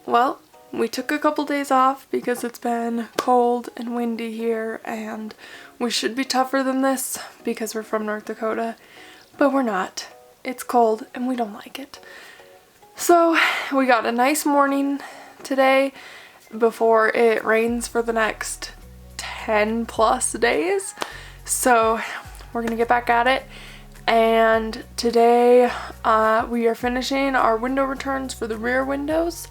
Well, we took a couple days off because it's been cold and windy here, and we should be tougher than this because we're from North Dakota, but we're not. It's cold and we don't like it. So we got a nice morning today before it rains for the next 10 plus days. So we're gonna get back at it. And today we are finishing our window returns for the rear windows,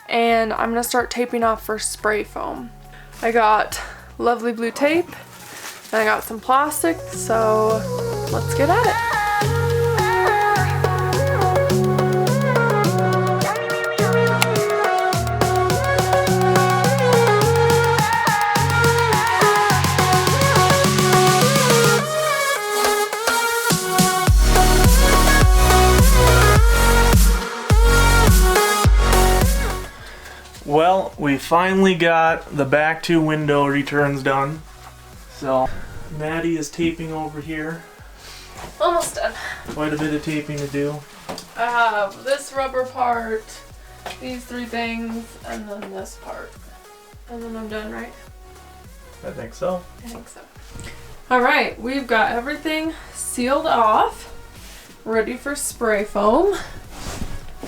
and I'm gonna start taping off for spray foam. I got lovely blue tape and I got some plastic, so let's get at it. Well, we finally got the back two window returns done. So, Maddie is taping over here. Almost done. Quite a bit of taping to do. I have this rubber part, these three things, and then this part. And then I'm done, right? I think so. I think so. Alright, we've got everything sealed off, ready for spray foam.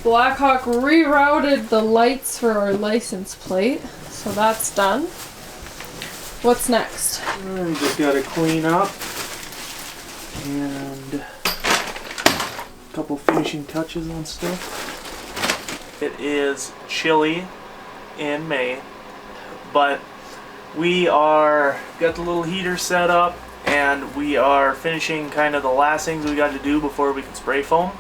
Blackhawk rerouted the lights for our license plate, so that's done. What's next? I just gotta clean up and a couple finishing touches on stuff. It is chilly in May, but we got the little heater set up and we are finishing kind of the last things we got to do before we can spray foam.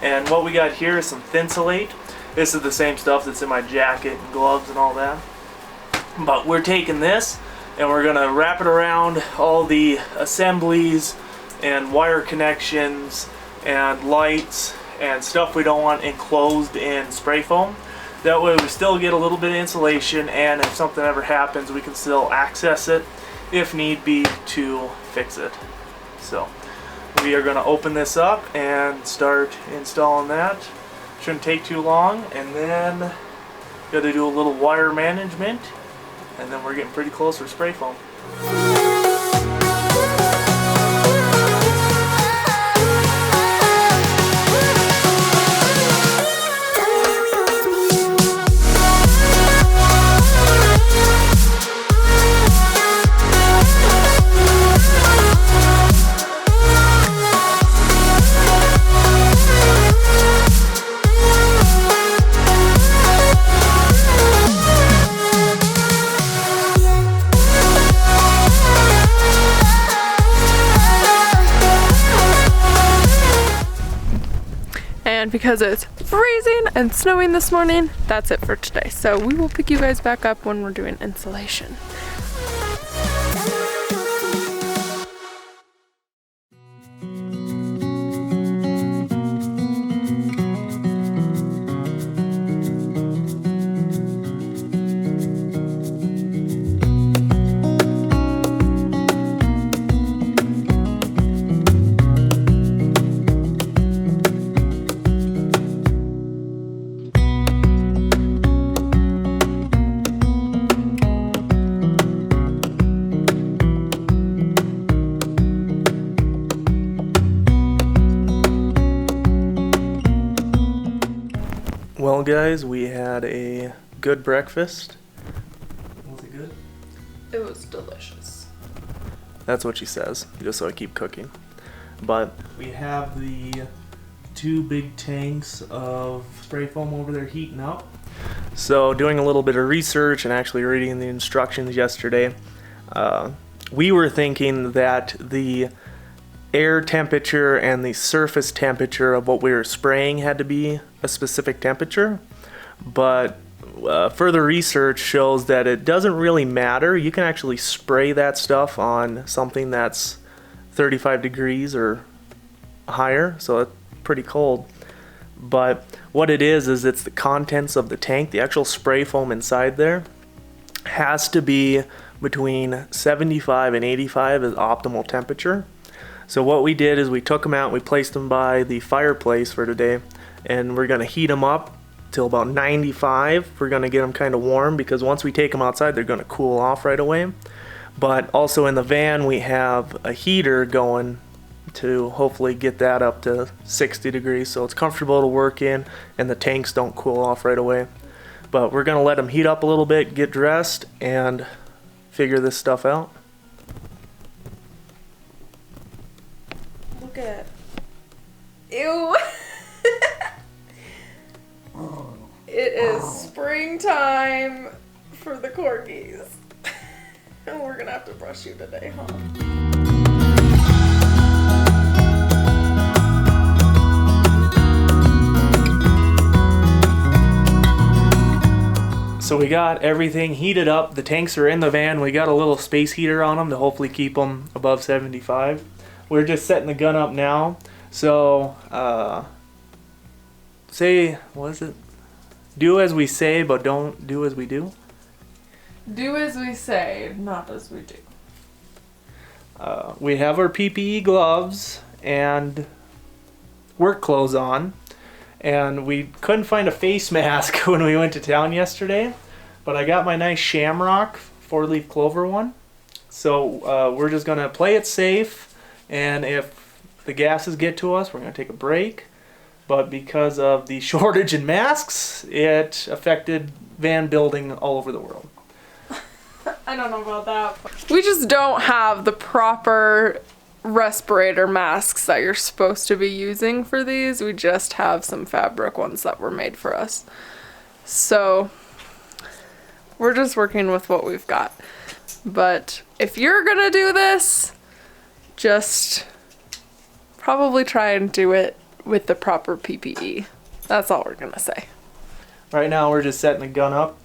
And what we got here is some Thinsulate. This is the same stuff that's in my jacket and gloves and all that. But we're taking this and we're gonna wrap it around all the assemblies and wire connections and lights and stuff we don't want enclosed in spray foam. That way we still get a little bit of insulation, and if something ever happens we can still access it if need be to fix it. So we are going to open this up and start installing that. Shouldn't take too long, and then got to do a little wire management, and then we're getting pretty close for spray foam. And because it's freezing and snowing this morning, that's it for today. So we will pick you guys back up when we're doing insulation. Well guys, we had a good breakfast. Was it good? It was delicious. That's what she says, just so I keep cooking. But we have the two big tanks of spray foam over there heating up. So doing a little bit of research and actually reading the instructions yesterday, we were thinking that the air temperature and the surface temperature of what we were spraying had to be a specific temperature, but further research shows that it doesn't really matter. You can actually spray that stuff on something that's 35 degrees or higher, so it's pretty cold. But what it is it's the contents of the tank. The actual spray foam inside there has to be between 75 and 85 is optimal temperature. So what we did is we took them out, we placed them by the fireplace for today, and we're going to heat them up till about 95. We're going to get them kind of warm because once we take them outside, they're going to cool off right away. But also in the van, we have a heater going to hopefully get that up to 60 degrees so it's comfortable to work in and the tanks don't cool off right away. But we're going to let them heat up a little bit, get dressed, and figure this stuff out. Look at it. Ew. It is springtime for the corgis. And we're gonna have to brush you today, huh? So we got everything heated up. The tanks are in the van. We got a little space heater on them to hopefully keep them above 75. We're just setting the gun up now. So, what is it? Do as we say, but don't do as we do. Do as we say, not as we do. We have our PPE gloves and work clothes on. And we couldn't find a face mask when we went to town yesterday. But I got my nice shamrock 4-leaf clover one. So we're just going to play it safe. And if the gases get to us, we're going to take a break. But because of the shortage in masks, it affected van building all over the world. I don't know about that. We just don't have the proper respirator masks that you're supposed to be using for these. We just have some fabric ones that were made for us. So we're just working with what we've got. But if you're gonna do this, just probably try and do it with the proper PPE. That's all we're gonna say. Right now we're just setting the gun up.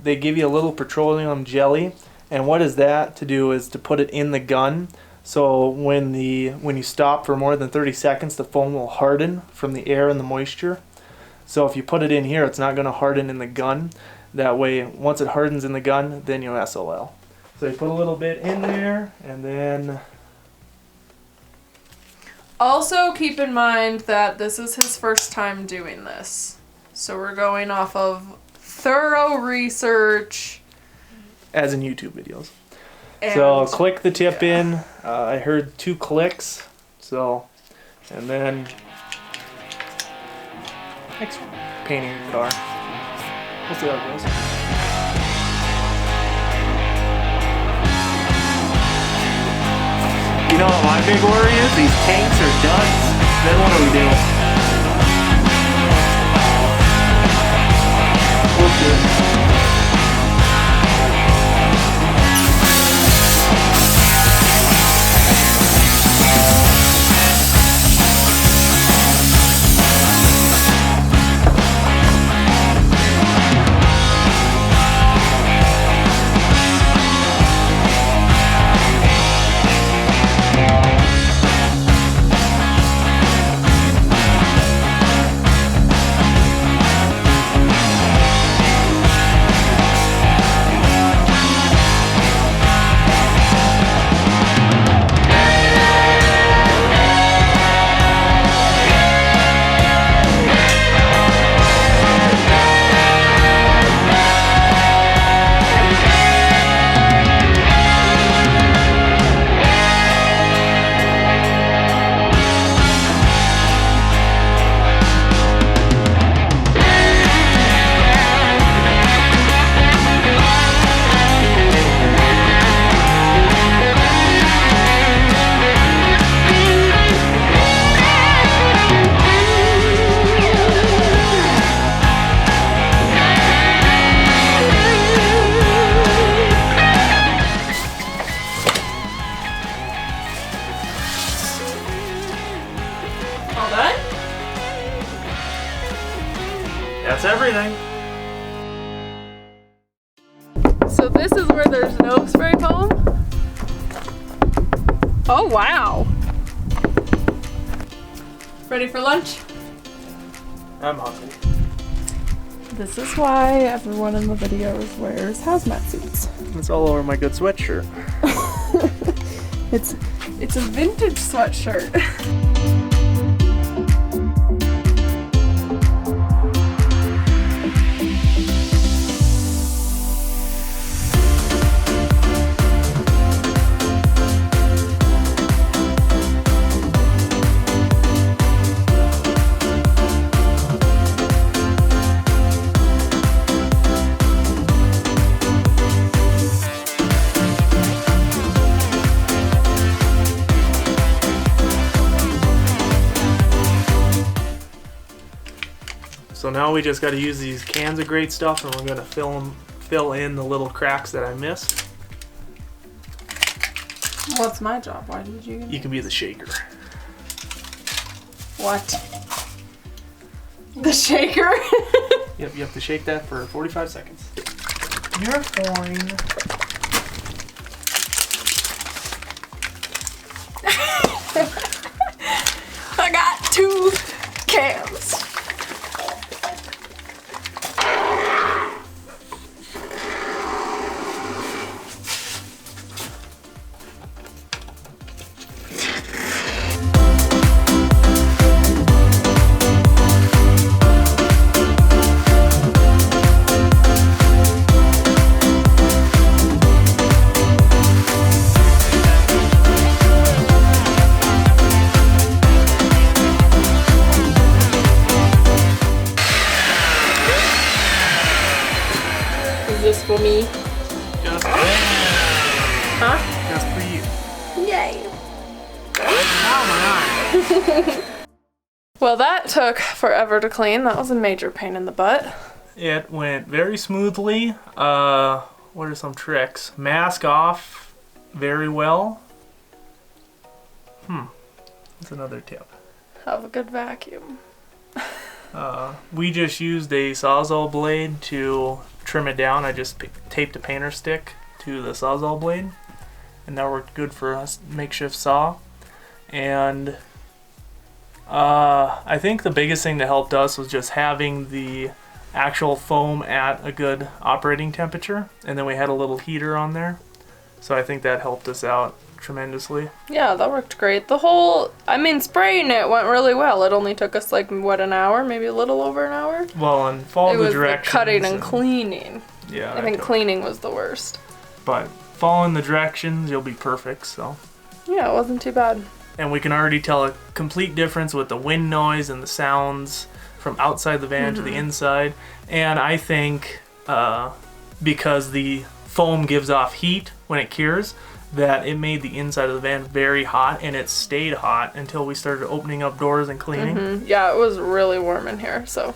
They give you a little petroleum jelly, and what is that to do is to put it in the gun. So when you stop for more than 30 seconds, the foam will harden from the air and the moisture. So if you put it in here, it's not going to harden in the gun. That way, once it hardens in the gun, then you'll SOL. So you put a little bit in there, and then... Also keep in mind that this is his first time doing this. So we're going off of thorough research. As in YouTube videos. So click the tip in. I heard 2 clicks. So, and then next painting your car. We'll see how it goes. You know what my big worry is? These tanks are duds. Then what do we do? We'll see. That's everything. So this is where there's no spray foam? Oh wow. Ready for lunch? I'm hungry. This is why everyone in the videos wears hazmat suits. It's all over my good sweatshirt. It's a vintage sweatshirt. now we just got to use these cans of great stuff, and we're going to fill in the little cracks that I missed. What's my job? Why did you? You can be the shaker. What? The shaker? Yep, you have to shake that for 45 seconds. You're fine. I got 2 cans. This for me? Just for Huh? Just for you. Yay. Oh Well, that took forever to clean. That was a major pain in the butt. It went very smoothly. What are some tricks? Mask off very well. That's another tip. Have a good vacuum. We just used a Sawzall blade to trim it down. I just taped a painter stick to the Sawzall blade, and that worked good for us makeshift saw. And I think the biggest thing that helped us was just having the actual foam at a good operating temperature, and then we had a little heater on there, so I think that helped us out tremendously. Yeah, that worked great. Spraying it went really well. It only took us like, what, an hour? Maybe a little over an hour? Well, and follow the directions. The cutting and cleaning. Yeah. I think cleaning was the worst. But following the directions, you'll be perfect, so. Yeah, it wasn't too bad. And we can already tell a complete difference with the wind noise and the sounds from outside the van to the inside. And I think because the foam gives off heat when it cures, that it made the inside of the van very hot, and it stayed hot until we started opening up doors and cleaning. Yeah, it was really warm in here, so.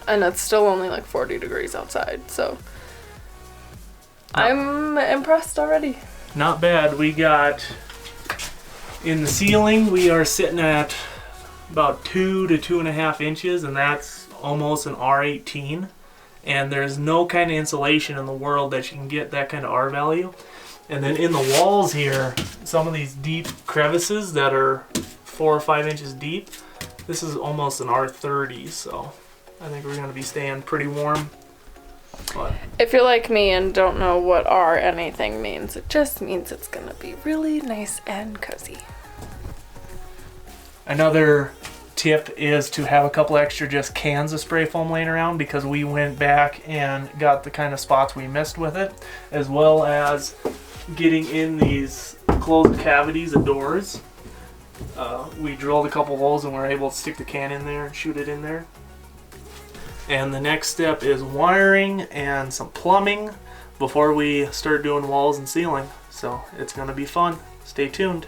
And it's still only like 40 degrees outside, so. I'm impressed already. Not bad. We got, in the ceiling, we are sitting at about 2 to 2.5 inches, and that's almost an R18. And there's no kind of insulation in the world that you can get that kind of R value. And then in the walls here, some of these deep crevices that are 4 or 5 inches deep, this is almost an R30, so I think we're going to be staying pretty warm. But if you're like me and don't know what R anything means, it just means it's going to be really nice and cozy. another tip is to have a couple extra just cans of spray foam laying around, because we went back and got the kind of spots we missed with it, as well as getting in these closed cavities of doors. We drilled a couple holes and we were able to stick the can in there and shoot it in there. And the next step is wiring and some plumbing before we start doing walls and ceiling. So it's going to be fun. Stay tuned.